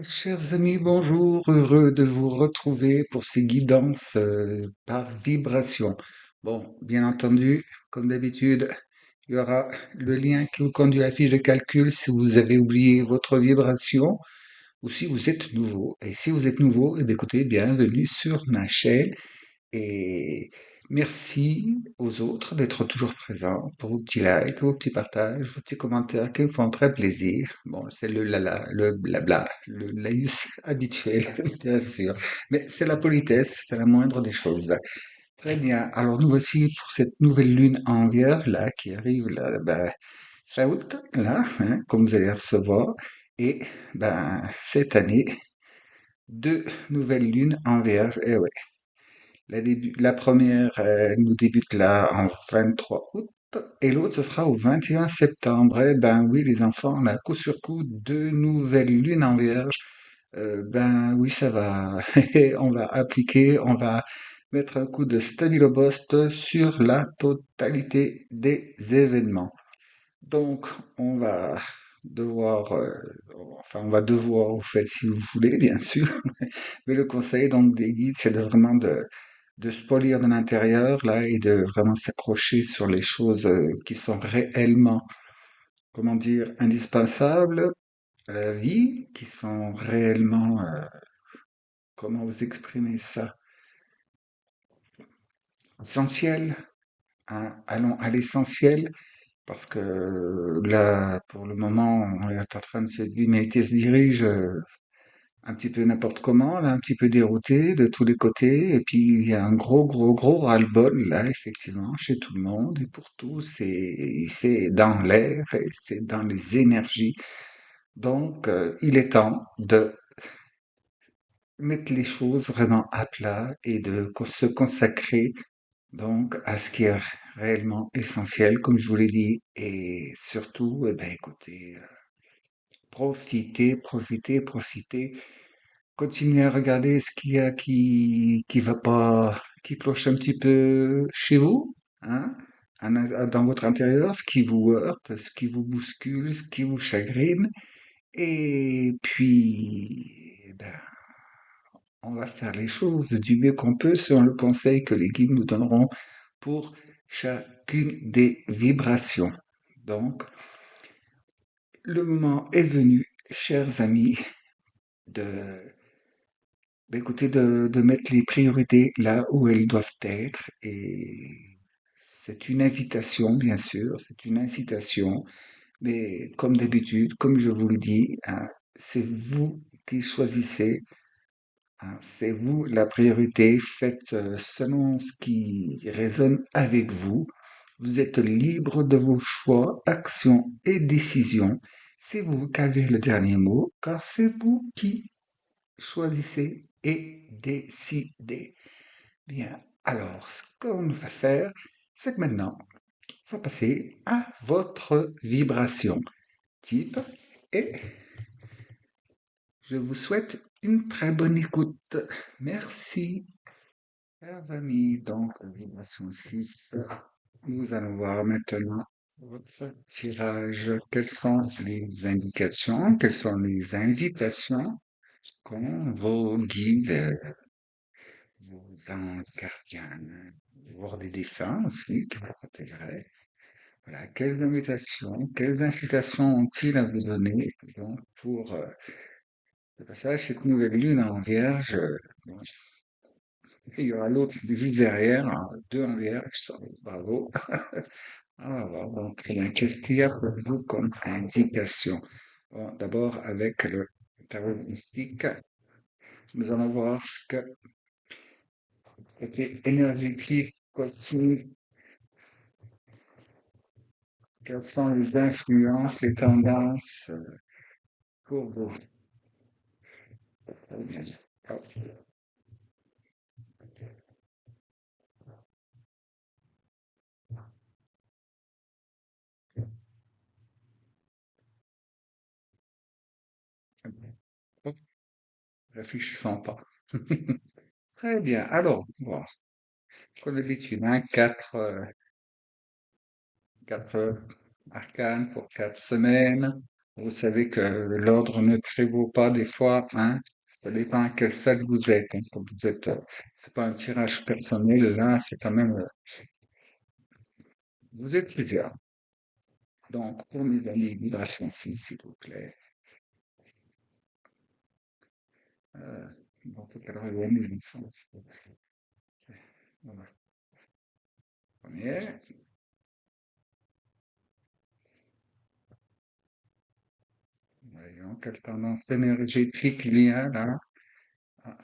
Chers amis, bonjour, heureux de vous retrouver pour ces guidances par vibration. Bon, bien entendu, comme d'habitude, il y aura le lien qui vous conduit à la fiche de calcul si vous avez oublié votre vibration ou si vous êtes nouveau. Et si vous êtes nouveau, eh bien, écoutez, bienvenue sur ma chaîne. Et merci aux autres d'être toujours présents pour vos petits likes, vos petits partages, vos petits commentaires qui me font très plaisir. Bon, c'est le lala, le blabla, le laïus habituel, bien sûr. Mais c'est la politesse, c'est la moindre des choses. Très bien. Alors nous voici pour cette nouvelle lune en Vierge là qui arrive là, ben, fin août là, hein, comme vous allez recevoir. Et ben cette année, deux nouvelles lunes en Vierge. Eh ouais. La première nous débute là en 23 août et l'autre ce sera au 21 septembre. Eh ben oui les enfants, on a coup sur coup deux nouvelles lunes en Vierge. Ben oui ça va, on va appliquer, on va mettre un coup de stabilo-bost sur la totalité des événements. Donc on va devoir, enfin on va devoir, vous faites si vous voulez bien sûr, mais le conseil donc des guides c'est de vraiment de se polir de l'intérieur là et de vraiment s'accrocher sur les choses qui sont réellement, comment dire, indispensables à la vie, qui sont réellement, comment vous exprimer ça, essentielles, hein. Allons à l'essentiel parce que là, pour le moment, on est en train de se, l'humanité se dirige un petit peu n'importe comment, là, un petit peu dérouté de tous les côtés, et puis il y a un gros ras-le-bol là, effectivement, chez tout le monde et pour tous, c'est dans l'air, et c'est dans les énergies. Donc, il est temps de mettre les choses vraiment à plat et de se consacrer donc à ce qui est réellement essentiel, comme je vous l'ai dit, et surtout, eh ben, écoutez, profitez. Continuez à regarder ce qu'il y a qui va pas, qui cloche un petit peu chez vous, hein, dans votre intérieur, ce qui vous heurte, ce qui vous bouscule, ce qui vous chagrine. Et puis, eh ben, on va faire les choses du mieux qu'on peut selon le conseil que les guides nous donneront pour chacune des vibrations. Donc, le moment est venu, chers amis, de écoutez, de mettre les priorités là où elles doivent être. Et c'est une invitation, bien sûr, c'est une incitation. Mais comme d'habitude, comme je vous le dis, hein, c'est vous qui choisissez, hein, c'est vous la priorité. Faites selon ce qui résonne avec vous. Vous êtes libre de vos choix, actions et décisions. C'est vous qui avez le dernier mot, car c'est vous qui choisissez et décidez. Bien, alors, ce qu'on va faire, c'est que maintenant, on va passer à votre vibration type et je vous souhaite une très bonne écoute. Merci. Chers amis, donc, vibration 6, nous allons voir maintenant votre tirage. Quelles sont les indications, quelles sont les invitations qu'ont vos guides, vos anges gardiens, voire des défunts aussi qui vous protégeraient. Voilà, quelles invitations, quelles incitations ont-ils à vous donner donc, pour le passage cette nouvelle lune en Vierge? Bon, il y aura l'autre juste derrière, hein, deux en Vierge, ça, bravo. On va voir, bon, très bien. Qu'est-ce qu'il y a pour vous comme indication? Bon, d'abord, avec le tarot mystique, nous allons voir ce que côté énergétique, côté quelles sont les influences, les tendances pour vous? Réfléchissons pas. Très bien. Alors, bon, comme d'habitude, hein, quatre arcanes pour 4 semaines. Vous savez que l'ordre ne prévaut pas des fois, hein. Ça dépend à quelle salle vous êtes, hein. Quand vous êtes, c'est pas un tirage personnel, là, c'est quand même, vous êtes plusieurs. Donc, pour mes amis, vibration 6, s'il vous plaît. Euh, dans ce cadre, les enfants. Voilà. Premier. Voyons quelle tendance énergétique il y a là. Ah,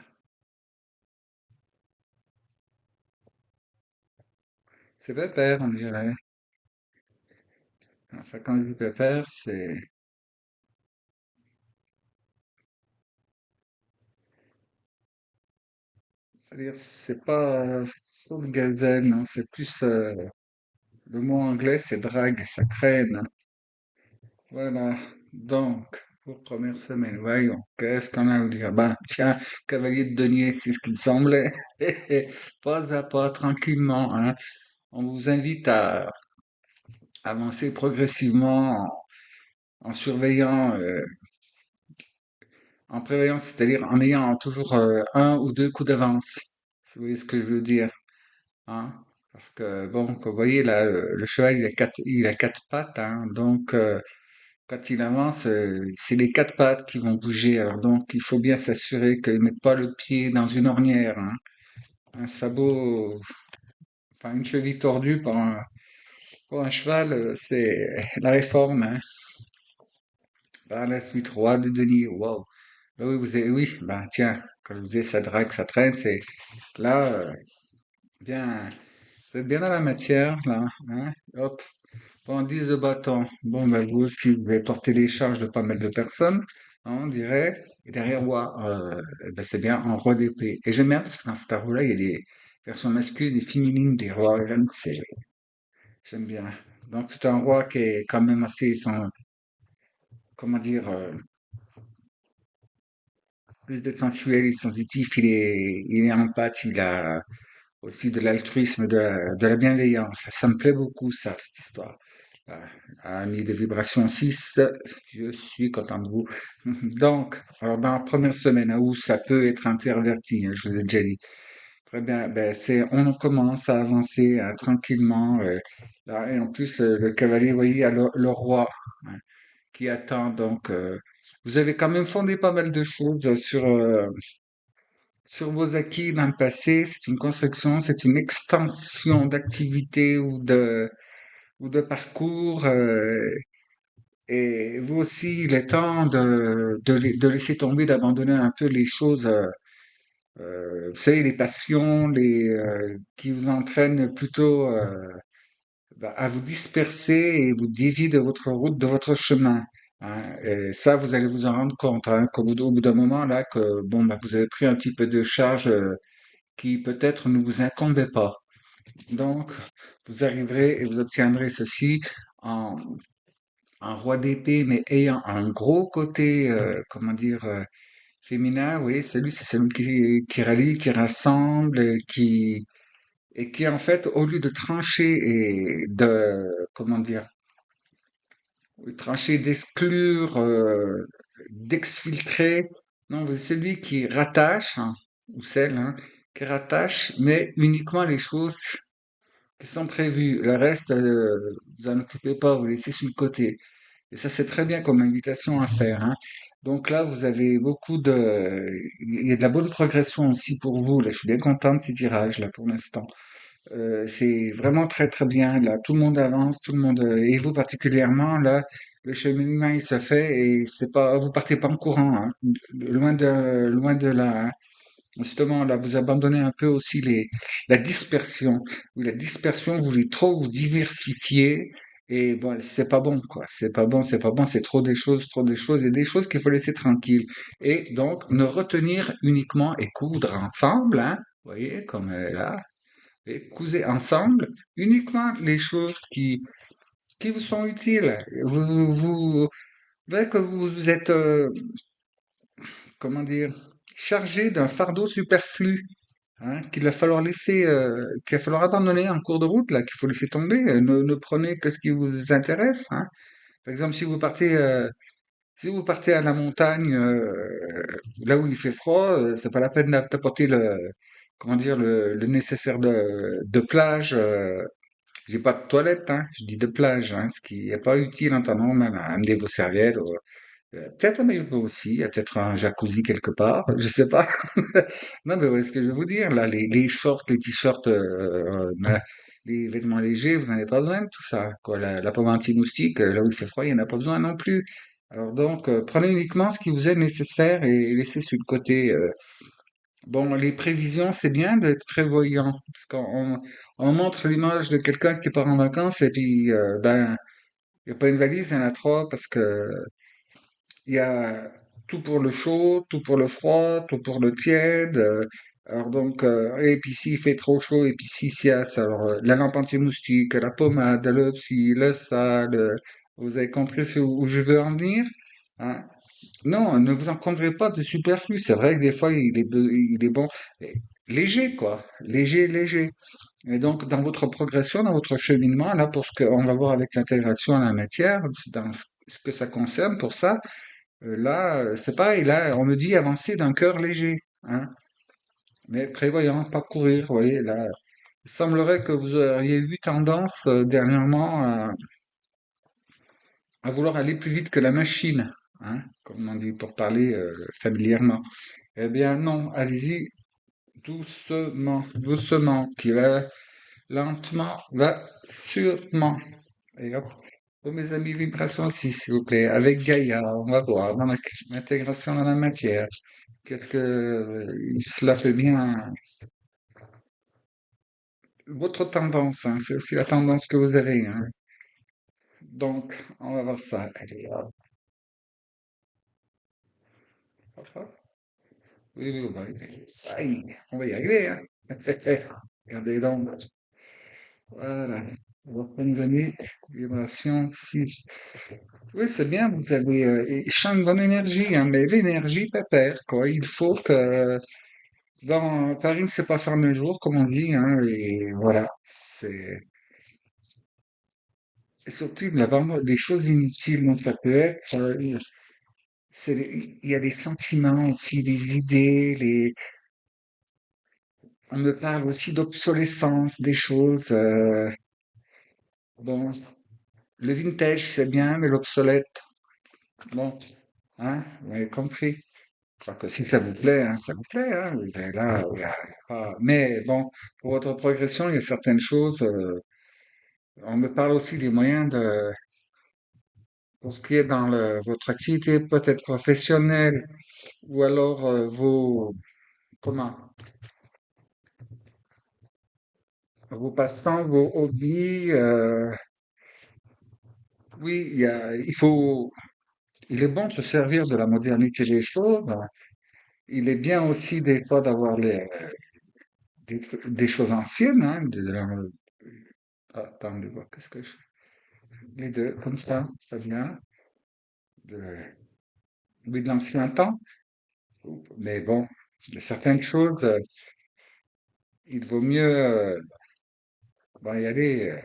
c'est pépère, on dirait. Enfin, quand je dis pépère, c'est-à-dire, c'est pas sauf gazelle, non, c'est plus, le mot anglais, c'est drague, ça traîne. Voilà. Donc, pour première semaine, voyons, qu'est-ce qu'on a à vous dire? Ben, tiens, cavalier de denier, c'est ce qu'il semblait. Pas à pas, tranquillement, hein. On vous invite à avancer progressivement en surveillant, en prévoyant, c'est-à-dire en ayant toujours un ou deux coups d'avance. Si vous voyez ce que je veux dire, hein? Parce que bon, comme vous voyez là, le cheval il a quatre pattes, hein, donc quand il avance, c'est les quatre pattes qui vont bouger. Alors donc, il faut bien s'assurer qu'il ne mette pas le pied dans une ornière, hein. Un sabot, enfin une cheville tordue pour un cheval, c'est la réforme, hein. Par la suite, roi de denier, wow. Ben oui, oui, ben tiens, quand je vous disais ça drague, ça traîne, c'est là, bien, vous êtes bien dans la matière, là, hein, hop, bon, 10 de bâton, bon, ben vous aussi, vous allez porter les charges de pas mal de personnes, hein, on dirait, et derrière roi, ben c'est bien un roi d'épée. Et j'aime bien, parce que dans cet arbre-là, il y a des versions masculines et féminines des rois, j'aime bien. Donc c'est un roi qui est quand même assez, comment dire, plus d'être sensuel et sensitif, il est empathique, il a aussi de l'altruisme, de la bienveillance. Ça me plaît beaucoup, ça, cette histoire. Euh, Ami de vibration 6, je suis content de vous. Donc, alors dans la première semaine, hein, où ça peut être interverti, hein, je vous ai déjà dit. Très bien, ben on commence à avancer tranquillement. Là, et en plus, le cavalier, vous voyez, il y a le roi, hein, qui attend. Donc, vous avez quand même fondé pas mal de choses sur vos acquis dans le passé. C'est une construction, c'est une extension d'activité ou de parcours. Et vous aussi, il est temps de laisser tomber, d'abandonner un peu les choses, vous savez, les passions, qui vous entraînent plutôt à vous disperser et vous dévier de votre route, de votre chemin, hein. Et ça, vous allez vous en rendre compte, hein, au bout d'un moment là, que bon, bah, vous avez pris un petit peu de charge qui peut-être ne vous incombait pas. Donc, vous arriverez et vous obtiendrez ceci en, en roi d'épée, mais ayant un gros côté, comment dire, féminin, oui, c'est celui qui rallie, qui rassemble, et qui en fait, au lieu de trancher et comment dire, trancher, d'exclure, d'exfiltrer, non, c'est celui qui rattache, hein, ou celle, hein, qui rattache, mais uniquement les choses qui sont prévues. Le reste, vous en occupez pas, vous laissez sur le côté. Et ça, c'est très bien comme invitation à faire, hein. Donc là, vous avez il y a de la bonne progression aussi pour vous. Là, je suis bien content de ces tirages là pour l'instant. C'est vraiment très très bien. Là, tout le monde avance, tout le monde et vous particulièrement là, le cheminement il se fait et c'est pas, vous partez pas en courant, hein. Loin de là, hein. Justement, là, vous abandonnez un peu aussi la dispersion. Oui, la dispersion, vous voulez trop vous diversifier. Et bon, c'est pas bon, quoi. C'est pas bon, c'est pas bon, c'est trop des choses, et des choses qu'il faut laisser tranquilles. Et donc, ne retenir uniquement et coudre ensemble, hein. Vous voyez, comme là, et cousez ensemble uniquement les choses qui vous sont utiles. Vous voyez que vous êtes, comment dire, chargé d'un fardeau superflu, hein, qu'il va falloir abandonner en cours de route, là, qu'il faut laisser tomber. Ne prenez que ce qui vous intéresse, hein. Par exemple, si vous partez Si vous partez à la montagne, là où il fait froid, c'est pas la peine d'apporter comment dire, le nécessaire de plage. J'ai pas de toilette, hein, je dis de plage, hein, ce qui est pas utile en temps normal. Amenez vos serviettes, peut-être un maillot aussi, il y a peut-être un jacuzzi quelque part, je sais pas. Non, mais ouais, ce que je veux vous dire, là, les shorts, les t-shirts, les vêtements légers, vous n'en avez pas besoin de tout ça, quoi. La pomme anti-moustique, là où il fait froid, il n'y en a pas besoin non plus. Alors donc, prenez uniquement ce qui vous est nécessaire et laissez sur le côté. Bon, les prévisions, c'est bien d'être prévoyant, parce qu'on montre l'image de quelqu'un qui part en vacances et puis, ben, il n'y a pas une valise, il y en a trois, parce que il y a tout pour le chaud, tout pour le froid, tout pour le tiède. Alors donc, et puis s'il fait trop chaud, et puis si alors la lampe anti-moustique, la pommade, le psy, le ça, vous avez compris où je veux en venir? Hein? Non, ne vous encombrez pas de superflu. C'est vrai que des fois, il est bon, mais léger, quoi. Léger, léger. Et donc, dans votre progression, dans votre cheminement, là, pour ce qu'on va voir avec l'intégration à la matière, dans ce que ça concerne, pour ça, là, c'est pareil, là, on me dit avancer d'un cœur léger, hein, mais prévoyant, pas courir, vous voyez, là. Il semblerait que vous auriez eu tendance dernièrement à vouloir aller plus vite que la machine, hein, comme on dit pour parler familièrement. Eh bien non, allez-y doucement, doucement, qui va lentement, va sûrement. Et hop, pour mes amis vibrations aussi, s'il vous plaît, avec Gaïa, on va voir dans l'intégration dans la matière. Qu'est-ce que cela fait bien votre tendance, hein, c'est aussi la tendance que vous avez, hein. Donc, on va voir ça. Allez, hop, hop, hop. Oui, oui, aïe, on va y arriver, hein. Regardez donc. Voilà. Votre données, vibration 6. Oui, c'est bien, vous avez, il chante bonne énergie, hein, mais l'énergie pépère, quoi. Il faut que, dans Paris ne sait pas faire le jour, comme on dit, hein, et voilà. Et surtout, il y a vraiment des choses inutiles, donc ça peut être, il y a des sentiments aussi, des idées, on me parle aussi d'obsolescence des choses, bon, le vintage c'est bien, mais l'obsolète, bon, hein, vous avez compris. Enfin, que si ça vous plaît, hein, ça vous plaît, hein, mais là, mais bon, pour votre progression, il y a certaines choses, on me parle aussi des moyens pour ce qui est dans votre activité peut-être professionnelle, ou alors comment, vos passe-temps, vos hobbies, oui, il est bon de se servir de la modernité des choses. Il est bien aussi des fois d'avoir des choses anciennes, hein, attendez voir, qu'est-ce que je fais? Les deux, comme ça, très bien, de, oui, de l'ancien temps. Mais bon, il y a certaines choses, il vaut mieux bon, y aller,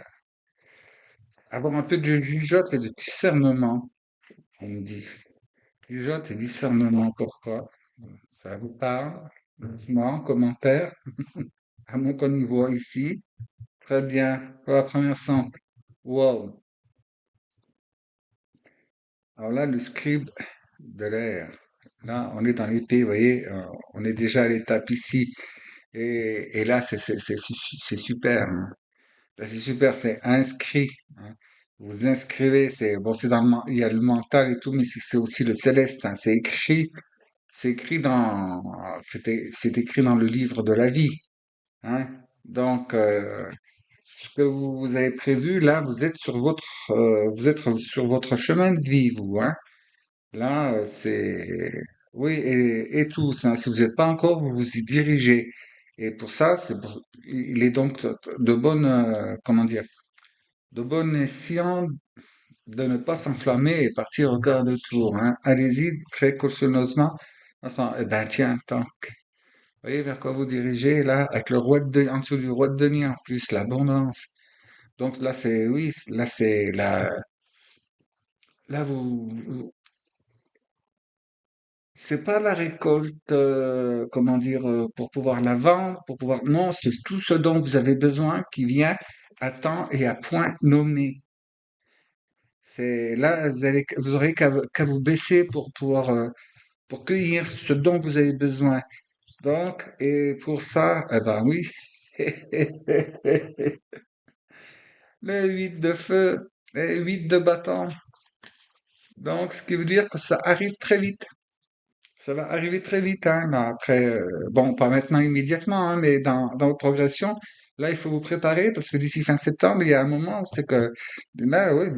avoir un peu de jugeote et de discernement, on me dit. Jugeote et discernement, pourquoi? Ça vous parle? Dites-moi en commentaire, à mon niveau ici. Très bien. Pour la première sang. Wow. Alors là, le scribe de l'air. Là, on est dans l'épée, vous voyez, on est déjà à l'étape ici. Et là, c'est super, hein. Là, c'est super, c'est inscrit, hein. Vous inscrivez, c'est bon, il y a le mental et tout, mais c'est aussi le céleste, hein. C'est écrit c'est écrit dans le livre de la vie, hein. Donc, ce que vous avez prévu, là, vous êtes sur votre chemin de vie, vous, hein. Là, oui, et tous, hein. Si vous n'êtes pas encore, vous vous y dirigez. Et pour ça, il est donc de bonne, comment dire, de bon escient de ne pas s'enflammer et partir au quart de tour, hein. Allez-y précautionneusement. Eh ben, tiens, attends. Vous voyez vers quoi vous dirigez, là, avec le en dessous du roi de denier, en plus, l'abondance. Donc là, oui, là, là, c'est pas la récolte, comment dire, pour pouvoir la vendre, pour pouvoir. Non, c'est tout ce dont vous avez besoin qui vient à temps et à point nommé. C'est là, vous aurez qu'à vous baisser pour pouvoir, pour cueillir ce dont vous avez besoin. Donc, et pour ça, eh ben oui, le 8 de feu et 8 de bâton. Donc, ce qui veut dire que ça arrive très vite. Ça va arriver très vite, hein, là, après, bon, pas maintenant immédiatement, hein, mais dans votre progression, là, il faut vous préparer parce que d'ici fin septembre, il y a un moment, c'est que là, ouais,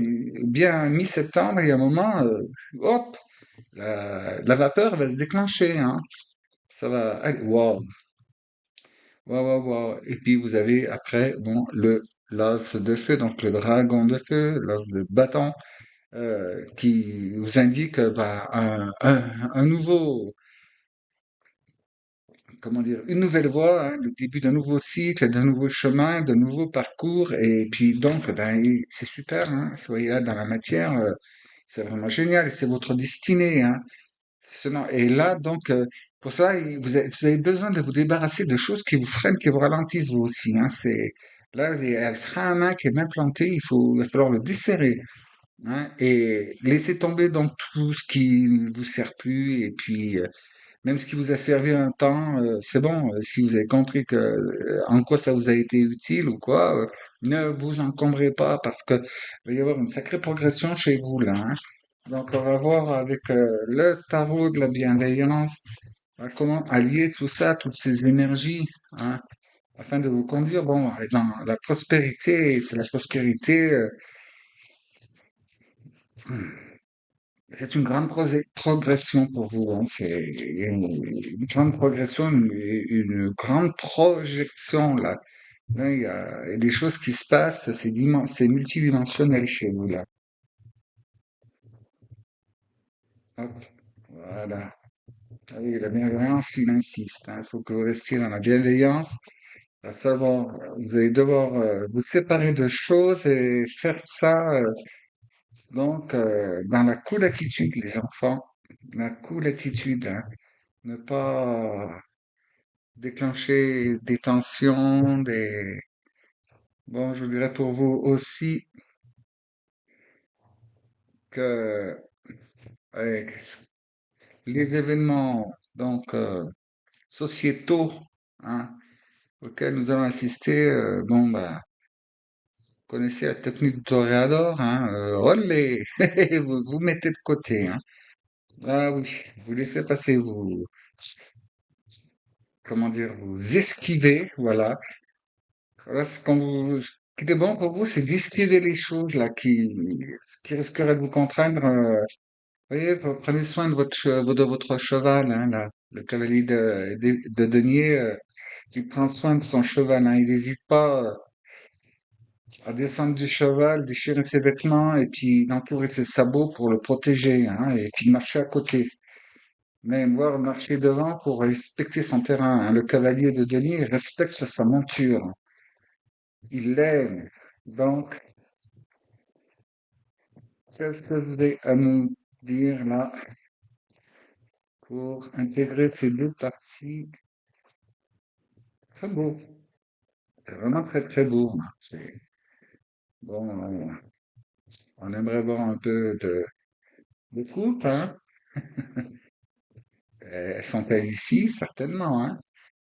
bien mi-septembre, il y a un moment, hop, la vapeur va se déclencher, hein. Ça va, allez, wow, wow, wow, wow. Et puis vous avez après, bon, le l'as de feu, donc le dragon de feu, l'as de bâton, qui vous indique bah, un nouveau comment dire, une nouvelle voie, hein, le début d'un nouveau cycle, d'un nouveau chemin, d'un nouveau parcours. Et puis donc, ben, c'est super, hein, soyez là dans la matière, c'est vraiment génial, et c'est votre destinée, hein. Et là, donc, pour ça, vous avez besoin de vous débarrasser de choses qui vous freinent, qui vous ralentissent vous aussi, hein. Là, il y a le frein à main qui est bien planté, il va falloir le desserrer, hein, et laisser tomber donc tout ce qui vous sert plus, et puis même ce qui vous a servi un temps, c'est bon. Si vous avez compris que en quoi ça vous a été utile ou quoi, ne vous encombrez pas parce que il va y avoir une sacrée progression chez vous là, hein. Donc on va voir avec le tarot de la bienveillance comment allier tout ça, toutes ces énergies, hein, afin de vous conduire bon dans la prospérité. Et c'est la prospérité. C'est une grande progression pour vous, hein. C'est une grande progression, une grande projection là. Là, il y a des choses qui se passent, c'est multidimensionnel chez vous là. Hop, voilà. Ah oui, la bienveillance, il insiste, hein. Il faut que vous restiez dans la bienveillance. À savoir, vous allez devoir vous séparer de choses et faire ça donc dans la cool attitude, les enfants. La cool attitude, hein. Ne pas déclencher des tensions, des... Bon, je dirais pour vous aussi que avec les événements donc sociétaux, hein, auxquels nous allons assister, bon bah vous connaissez la technique du toréador, hein, olé, vous mettez de côté, hein. Ah oui, vous laissez passer, vous comment dire, vous esquivez, voilà. Voilà, ce qui est bon pour vous, c'est d'esquiver les choses là ce qui risquerait de vous contraindre. Voyez, prenez soin de de votre cheval, hein, là. Le cavalier de denier, il prend soin de son cheval, hein. Il n'hésite pas à descendre du cheval, déchirer ses vêtements et puis d'entourer ses sabots pour le protéger, hein, et puis marcher à côté. Même voir marcher devant pour respecter son terrain, hein. Le cavalier de denier, il respecte sa monture. Il l'aime. Donc, qu'est-ce que vous avez à nous dire là pour intégrer ces deux parties? Très beau. C'est vraiment très très beau, hein. Bon, on aimerait voir un peu de coupe, hein. Elles sont-elles ici? Certainement, hein.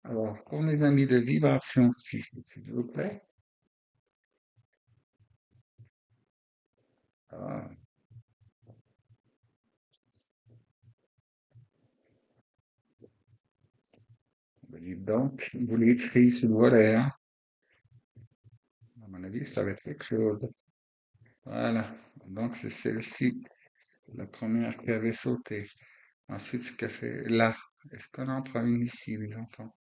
Alors, pour mes amis de vibration 6, s'il vous plaît. Ah, ben dites donc, vous l'écrivez sur le volet, hein. À mon avis, ça va être quelque chose. Voilà. Donc, c'est celle-ci, la première qui avait sauté. Ensuite, ce qu'a fait là. Est-ce qu'on en prend une ici, les enfants?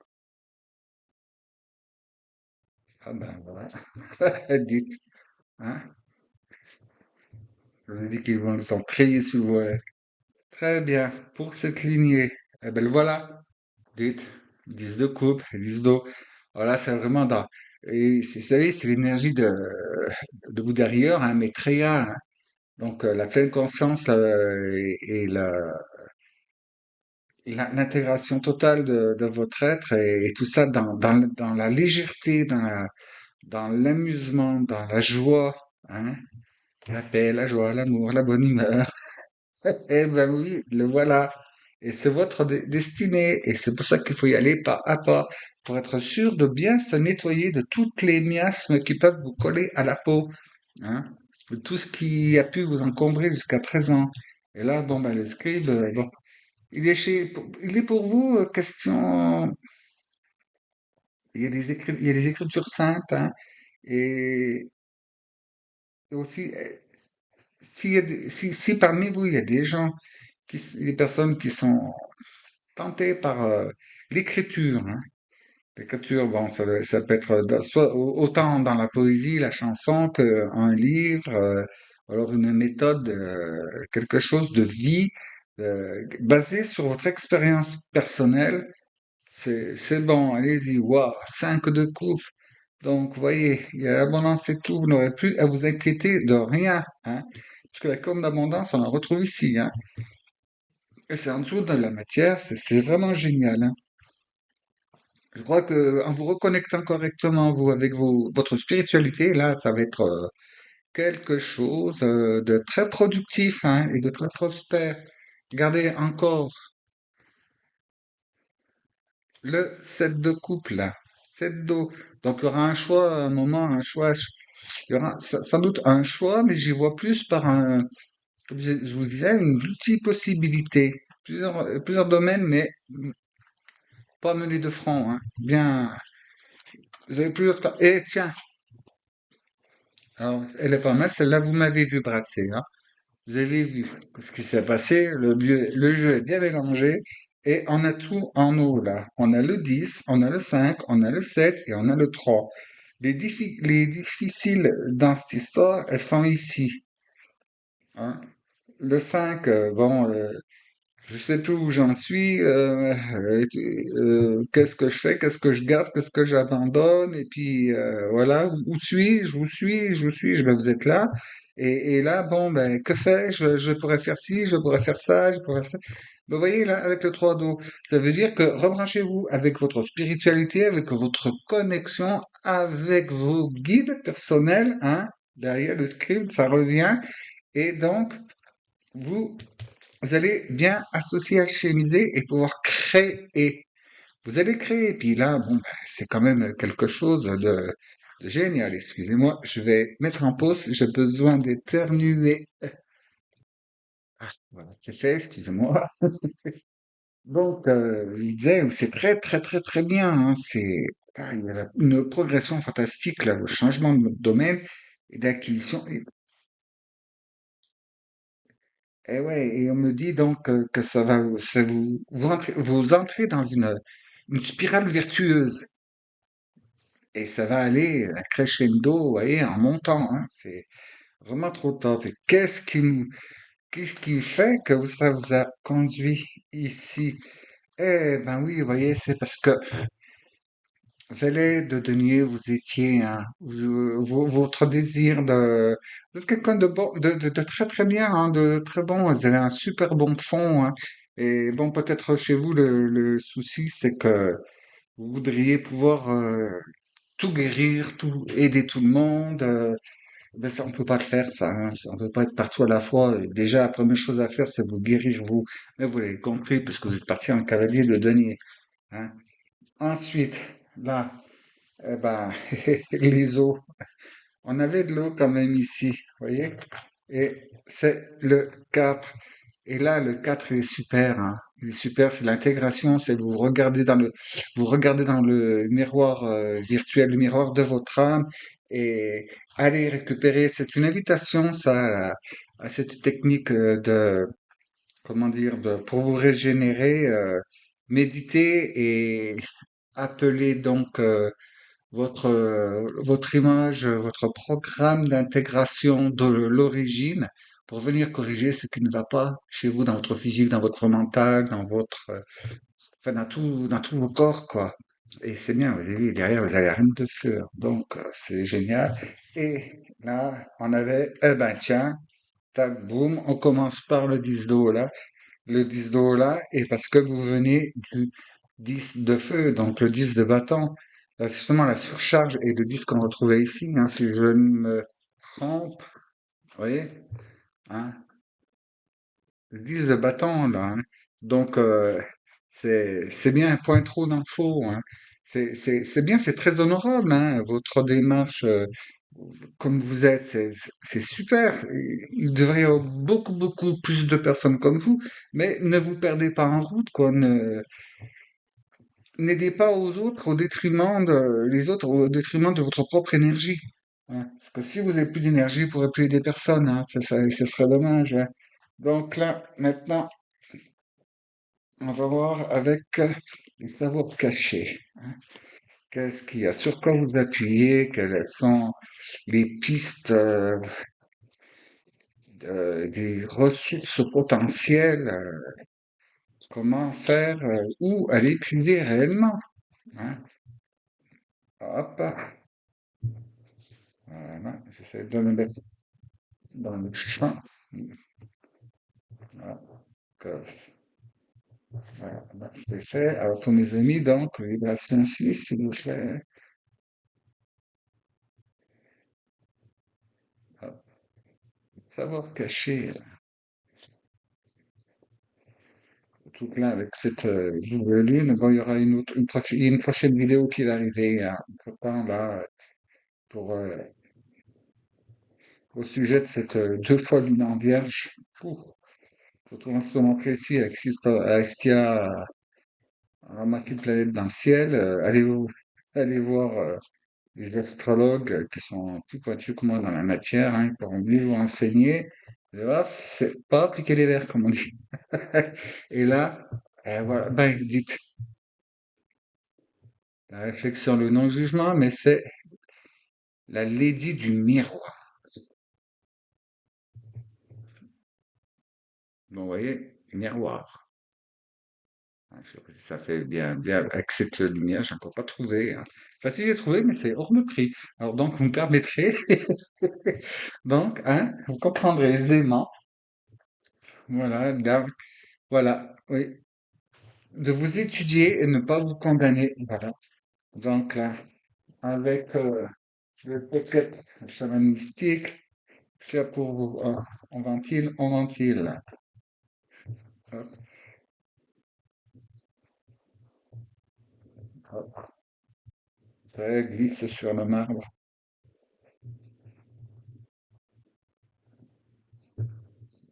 Ah ben voilà. Dites, hein? Je vous ai dit qu'ils vont nous en crier sur le volet. Très bien. Pour cette lignée, eh ben le voilà. Dites, 10 de coupe, 10 d'eau. Voilà, c'est vraiment dans. Et vous savez, c'est l'énergie de vous derrière, hein, Maitreya, hein. Donc, la pleine conscience et l'intégration totale de votre être et tout ça dans la légèreté, dans l'amusement, dans la joie, hein, la paix, la joie, l'amour, la bonne humeur. Eh ben oui, le voilà. Et c'est votre destinée. Et c'est pour ça qu'il faut y aller pas à pas, pour être sûr de bien se nettoyer de toutes les miasmes qui peuvent vous coller à la peau, hein, de tout ce qui a pu vous encombrer jusqu'à présent. Et là, bon, ben, le scribe, bon, il est pour vous, question, il y a des écritures saintes, hein, et aussi, si parmi vous, il y a des gens des personnes qui sont tentées par l'écriture, hein. L'écriture, bon, ça peut être soit autant dans la poésie, la chanson, qu'un livre, ou alors une méthode, quelque chose de vie, basé sur votre expérience personnelle. C'est bon, allez-y, waouh, 5 de coupe. Donc, vous voyez, il y a l'abondance et tout, vous n'aurez plus à vous inquiéter de rien, hein. Parce que la corne d'abondance, on la retrouve ici, hein. Et c'est en dessous de la matière, c'est vraiment génial, hein. Je crois que en vous reconnectant correctement, vous, avec votre spiritualité, là, ça va être quelque chose de très productif, hein, et de très prospère. Regardez encore le 7 de couple, là. 7 d'eau. Donc, il y aura un choix, à un moment, un choix. Il y aura sans doute un choix, mais j'y vois plus par comme je vous disais, une multi-possibilité. Plusieurs domaines, mais pas mêlés de front, hein. Bien, vous avez plusieurs cas. Et tiens, alors, elle est pas mal, celle-là, vous m'avez vu brasser, hein. Vous avez vu ce qui s'est passé, le jeu est bien mélangé, et on a tout en haut, là. On a le 10, on a le 5, on a le 7 et on a le 3. Les difficiles dans cette histoire, elles sont ici, hein. Le 5, bon, je sais plus où j'en suis, qu'est-ce que je fais, qu'est-ce que je garde, qu'est-ce que j'abandonne, et puis voilà, où suis-je, où suis-je, où suis-je, ben vous êtes là, et là, bon, ben que fais-je, je pourrais faire ci, je pourrais faire ça, je pourrais faire ça. Ben, vous voyez là, avec le 3 d'eau, ça veut dire que rebranchez-vous avec votre spiritualité, avec votre connexion, avec vos guides personnels, hein, derrière le script, ça revient, et donc, vous vous allez bien associer, alchimiser et pouvoir créer. Vous allez créer. Puis là, bon, ben, c'est quand même quelque chose de génial. Excusez-moi, je vais mettre en pause. J'ai besoin d'éternuer. Voilà, c'est fait, excusez-moi. Donc, je disais, c'est très, très, très, très bien, hein. Il y a une progression fantastique, là, le changement de domaine et d'acquisition. Et ouais, et on me dit donc que vous entrez dans une spirale vertueuse et ça va aller crescendo, vous voyez, en montant, hein, c'est vraiment trop top. Et qu'est-ce qui fait que ça vous a conduit ici? Eh ben oui, vous voyez, c'est parce que Valet de denier, vous étiez, hein, votre désir vous êtes quelqu'un de bon, de très très bien, hein, de très bon, vous avez un super bon fond, hein. Et bon, peut-être chez vous, le souci, c'est que vous voudriez pouvoir tout guérir, tout aider tout le monde. Ben ça, on peut pas le faire, ça, hein. On peut pas être partout à la fois. Et déjà, la première chose à faire, c'est vous guérir vous. Mais vous l'avez compris, puisque vous êtes parti en cavalier de denier, hein. Ensuite, là. Eh ben, les eaux. On avait de l'eau quand même ici, vous voyez? Et c'est le 4. Et là, le 4 il est super, hein. Il est super, c'est l'intégration, c'est vous regardez dans le miroir virtuel, le miroir de votre âme, et allez récupérer. C'est une invitation, ça, à cette technique comment dire, pour vous régénérer, méditez et appelez donc votre image, votre programme d'intégration de l'origine pour venir corriger ce qui ne va pas chez vous, dans votre physique, dans votre mental, enfin, dans tout vos corps, quoi. Et c'est bien, vous avez vu, derrière, vous avez la reine de fleurs. Donc, c'est génial. Et là, on avait, eh ben, tiens, tac, boum, on commence par le 10 d'eau, là. le 10 d'eau là, et parce que vous venez du 10 de feu, donc le 10 de bâton. Là, c'est justement la surcharge et le 10 qu'on retrouvait ici, hein, si je ne me trompe. Vous voyez? Hein? Le 10 de bâton, là. Hein. Donc, c'est bien un point trop d'info. Hein. C'est bien, c'est très honorable, hein, votre démarche. Comme vous êtes, c'est super. Il devrait y avoir beaucoup, beaucoup plus de personnes comme vous, mais ne vous perdez pas en route, quoi. N'aidez pas aux autres au détriment de, les autres au détriment de votre propre énergie. Hein. Parce que si vous n'avez plus d'énergie, vous pourrez plus aider personne, hein. Ça serait dommage, hein. Donc là, maintenant, on va voir avec les savoirs cachés. Hein. Qu'est-ce qu'il y a? Sur quoi vous appuyez? Quelles sont les pistes des ressources potentielles, comment faire, où aller puiser réellement. Hein. Hop, voilà, j'essaie de me mettre dans le champ. Voilà, voilà, bah, c'est fait. Alors pour mes amis, donc, vibration 6, s'il vous plaît. Hop, savoir cacher tout plein avec cette nouvelle lune. Bon, il y aura il y a une prochaine vidéo qui va arriver, hein, entre temps, là, pour au sujet de cette deux fois lune en vierge. Ouh, surtout en ce moment précis, avec ce qu'il y a ramasser de planètes dans le ciel. Allez voir les astrologues qui sont plus pointus que moi dans la matière, hein, ils pourront mieux vous renseigner. Et là, c'est pas appliquer les verres, comme on dit. Et là, voilà, ben, dites la réflexion, le non-jugement, mais c'est la lady du miroir. Bon, vous voyez, miroir. Hein, je sais pas si ça fait bien, bien avec cette lumière, j'ai encore pas trouvé. Hein. Enfin, si j'ai trouvé, mais c'est hors de prix. Alors donc, vous me permettrez, donc, hein, vous comprendrez aisément, voilà, voilà, oui, de vous étudier et ne pas vous condamner. Voilà. Donc là, avec le pocket chaman mystique, c'est pour vous. Hein. On ventile, on ventile. Hop, hop. Ça glisse sur le marbre.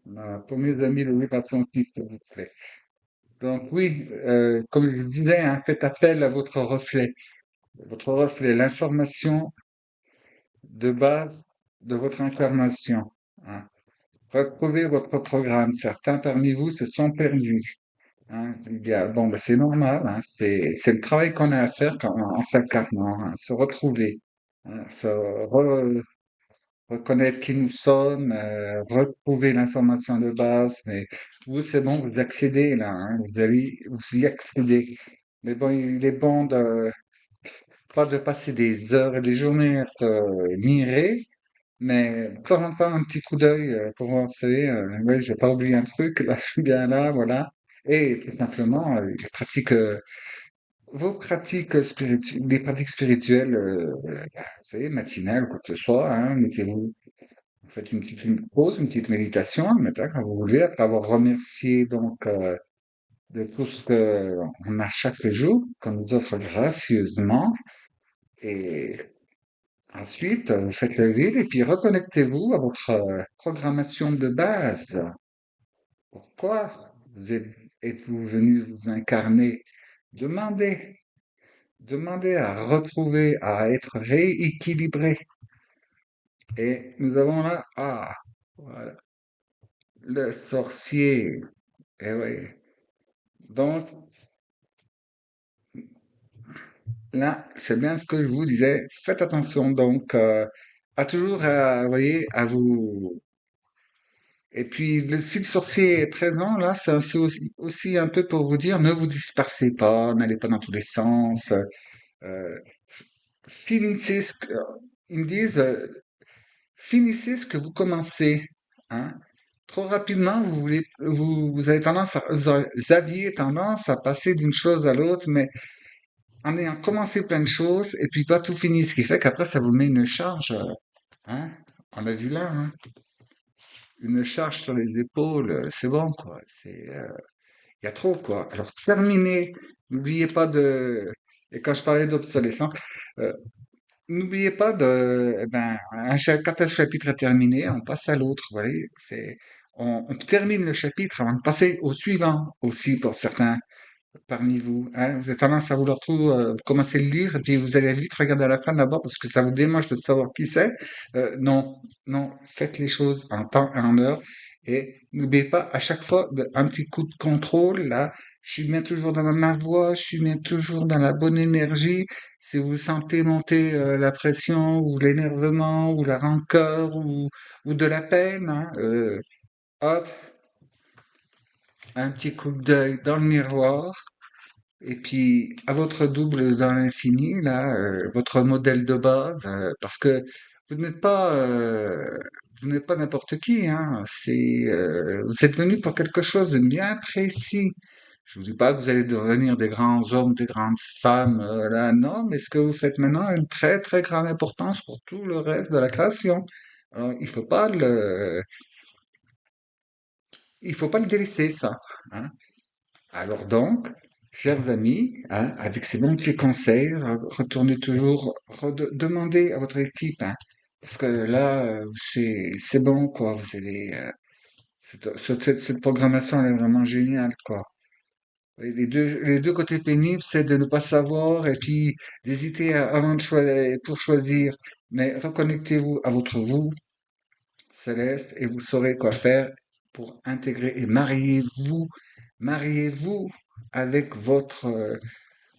Voilà. Pour mes amis, le web atlantique, s'il vous plaît. Donc oui, comme je vous disais, hein, faites appel à votre reflet. Votre reflet, l'information de base de votre incarnation. Hein. Retrouvez votre programme. Certains parmi vous se sont perdus. Hein. Bon, ben, c'est normal. Hein. C'est le travail qu'on a à faire en s'incarnant. Hein. Se retrouver. Hein. Reconnaître qui nous sommes. Retrouver l'information de base. Mais vous, c'est bon, vous accédez là. Hein. Vous y accédez. Mais bon, il est bon pas de passer des heures et des journées à se mirer, mais de temps en temps, un petit coup d'œil pour voir, vous savez, ouais, j'ai pas oublié un truc, là, je suis bien là, voilà. Et tout simplement, vos pratiques spirituelles, des pratiques spirituelles, vous savez, matinales, quoi que ce soit, hein, mettez-vous, vous faites une petite pause, une petite méditation, le matin, quand vous voulez, après avoir remercié, donc, de tout ce que on a chaque jour, qu'on nous offre gracieusement, et ensuite, faites le vide et puis reconnectez-vous à votre programmation de base. Pourquoi êtes-vous venu vous incarner? Demandez, demandez à retrouver, à être rééquilibré. Et nous avons là, voilà, le sorcier. Eh oui. Donc, là, c'est bien ce que je vous disais. Faites attention, donc, à toujours, vous voyez, à vous. Et puis, si le sorcier est présent, là, c'est aussi un peu pour vous dire, ne vous dispersez pas, n'allez pas dans tous les sens, euh, finissez ils me disent, finissez ce que vous commencez, hein. trop rapidement, vous avez tendance vous aviez tendance à passer d'une chose à l'autre, mais en ayant commencé plein de choses et puis pas tout fini, ce qui fait qu'après, ça vous met une charge, hein, on l'a vu là, hein, une charge sur les épaules, c'est bon, quoi. Il y a trop, quoi. Alors, terminez. N'oubliez pas de, et quand je parlais d'obsolescence, euh, n'oubliez pas de, quand un chapitre est terminé, on passe à l'autre, vous voyez. On termine le chapitre avant de passer au suivant aussi pour certains parmi vous, hein. Vous avez tendance à vouloir tout, commencer le livre, et puis vous allez vite regarder à la fin d'abord parce que ça vous démange de savoir qui c'est. Non, non, faites les choses en temps et en heure. Et n'oubliez pas, à chaque fois, un petit coup de contrôle, là, je suis bien toujours dans ma voix, je suis bien toujours dans la bonne énergie. Si vous sentez monter la pression ou l'énervement ou la rancœur ou de la peine, hein, hop, un petit coup d'œil dans le miroir. Et puis, à votre double dans l'infini, là, votre modèle de base, parce que vous n'êtes pas, vous n'êtes pas n'importe qui, hein. Vous êtes venu pour quelque chose de bien précis. Je vous dis pas que vous allez devenir des grands hommes, des grandes femmes, là, non, mais ce que vous faites maintenant a une très, très grande importance pour tout le reste de la création. Alors, il faut pas le délaisser, ça, hein. Alors donc, chers amis, hein, avec ces bons petits conseils, retournez toujours, demandez à votre équipe, hein, parce que là, c'est bon, quoi. Vous avez, cette programmation, elle est vraiment géniale, quoi. Et les deux côtés pénibles, c'est de ne pas savoir et puis d'hésiter avant de choisir, pour choisir. Mais reconnectez-vous à votre vous céleste et vous saurez quoi faire pour intégrer et mariez-vous avec votre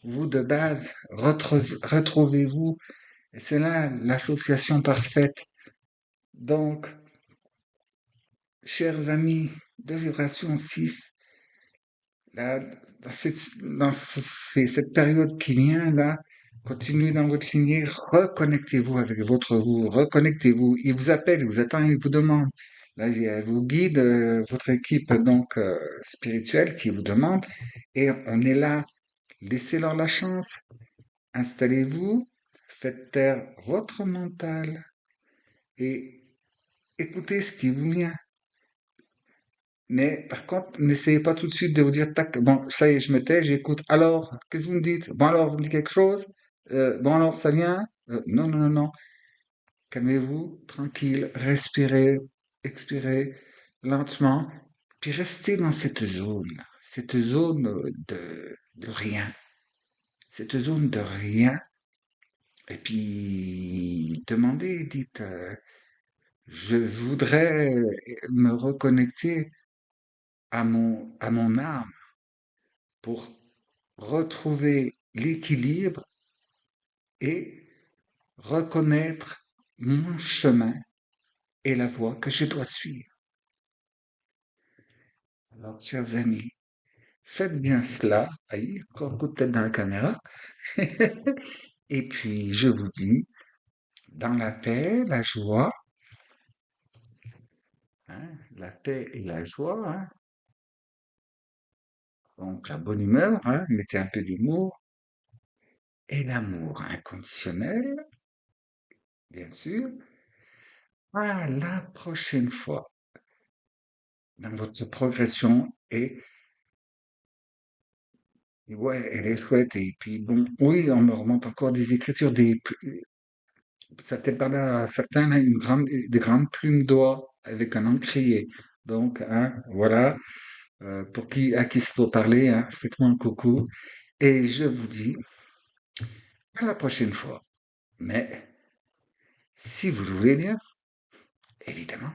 vous de base, retrouvez-vous et c'est là l'association parfaite. Donc, chers amis de vibration 6, là, cette période qui vient là, continuez dans votre lignée, reconnectez-vous avec votre vous, reconnectez-vous. Il vous appelle, il vous attend, il vous demande. Là, il y a vos guides, votre équipe donc spirituelle qui vous demande, et on est là. Laissez-leur la chance. Installez-vous, faites taire votre mental et écoutez ce qui vous vient. Mais par contre, n'essayez pas tout de suite de vous dire, tac, bon, ça y est, je me tais, j'écoute. Alors, qu'est-ce que vous me dites? Bon alors, vous me dites quelque chose? Bon alors, ça vient? Non, non, non, non. Calmez-vous, tranquille, respirez, expirez lentement, puis restez dans cette zone de rien, cette zone de rien. Et puis, demandez, dites, je voudrais me reconnecter à mon âme pour retrouver l'équilibre et reconnaître mon chemin et la voie que je dois suivre. Alors, chers amis, faites bien cela. Aïe, encore un coup de tête dans la caméra. Et puis, je vous dis, dans la paix, la joie, hein, la paix et la joie, hein, donc la bonne humeur, hein, mettez un peu d'humour, et l'amour inconditionnel, bien sûr, à la prochaine fois dans votre progression et ouais, elle est chouette. Et puis bon, oui, on me remonte encore des écritures, ça peut-être par là, certains, là, des grandes plumes d'oie avec un encrier. Donc, hein, voilà, à qui ça doit parler, hein, faites-moi un coucou. Et je vous dis à la prochaine fois. Mais, si vous le voulez bien, évidemment.